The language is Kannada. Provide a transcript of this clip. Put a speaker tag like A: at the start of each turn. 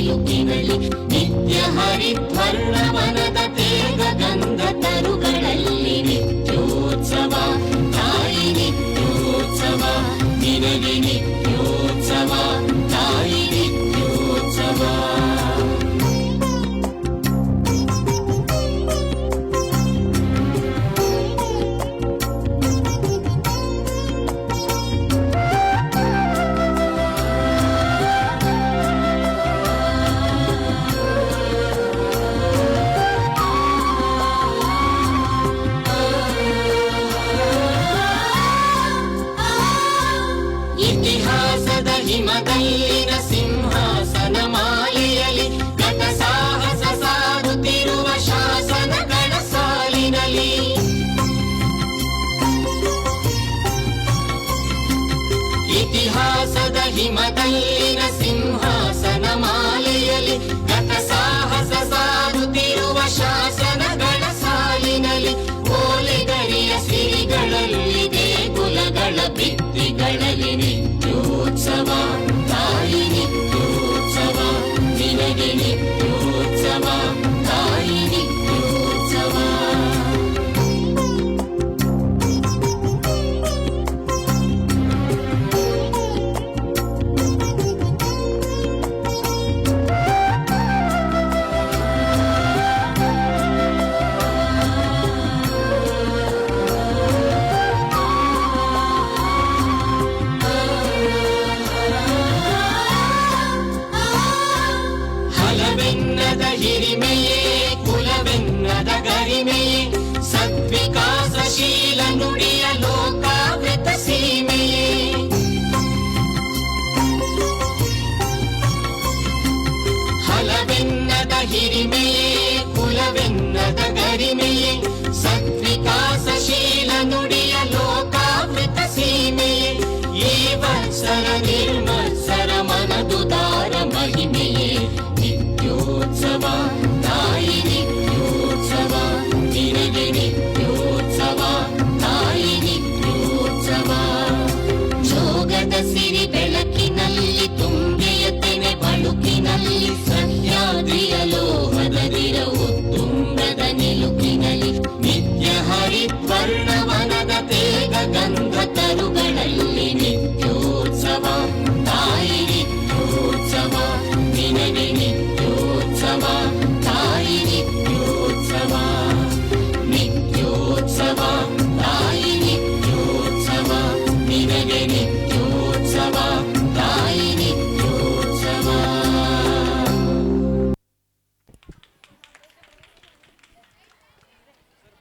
A: ಬಿಲುಕಿನಲ್ಲಿ ನಿತ್ಯ ಹರಿದ್ವರ್ಣವನದ ತೇಗ ಗಂಧ ತರುಗಳಲ್ಲಿ ನಿತ್ಯೋತ್ಸವ ತಾಯಿ ನಿತ್ಯೋತ್ಸವ ನಿನಗೆ ನಿತ್ಯೋತ್ಸವ ತಾಯಿ ನಿತ್ಯೋತ್ಸವ. ಇತಿಹಾಸದ ಹಿಮದಲ್ಲಿನ ಸಿಂಹಾಸನ ಮಾಲೆಯಲ್ಲಿ ಗತ ಸಾಹಸ ಸಾರುತ್ತಿರುವ ಶಾಸನಗಳ ಸಾಲಿನಲ್ಲಿ ಇತಿಹಾಸದ ಹಿಮದಲ್ಲಿನ ಸಿಂಹಾಸನ ಮಾಲೆಯಲ್ಲಿ ಗತ ಸಾಹಸ ಸಾರುತ್ತಿರುವ ಶಾಸನಗಳ ಸಾಲಿನಲ್ಲಿ ಓಲೆಗರಿಯ ಸಿರಿಗಳಲ್ಲಿ ದೇಗುಲಗಳ ಭಿತ್ತಿಗಳಲ್ಲಿ ನಿತ್ಯೋತ್ಸವ ತಾಯಿ ನಿತ್ಯೋತ್ಸವ ನಿನಗೆ ನಿತ್ಯೋತ್ಸವ ತಾಯಿ ನಿತ್ಯೋತ್ಸವ. ಹಲವೆನ್ನದ ಹಿರಿಮೆಯೇ ಕುಲವೆನ್ನದ ಗರಿಮೆಯೇ ಸದ್ವಿಕಾಸಶೀಲ ನುಡಿಯ ಲೋಕಾವೃತ ಸೀಮೆಯೇ ಹಲವೆನ್ನದ ಹಿರಿಮೆಯೇ ಕುಲವೆನ್ನದ ಗರಿಮೆಯೇ ಸದ್ವಿಕಾಸಶೀಲ ನುಡಿಯ ಲೋಕಾವೃತ ಸೀಮೆಯೇ ಈ ವತ್ಸರ ನಿರ್ಮತ್ಸರ ಮನದುದಾರ ಮಹಿಮೆಯೇ ನಿತ್ಯೋತ್ಸವ ತಾಯಿ ನಿತ್ಯೋತ್ಸವ ನಿನಗೆ ನಿತ್ಯೋತ್ಸವ ತಾಯಿ ನಿತ್ಯೋತ್ಸವ. ಜೋಗದ ಸಿರಿ ಬೆಳಕಿನಲ್ಲಿ ತುಂಗೆಯ ತೆನೆ ಬಳುಕಿನಲ್ಲಿ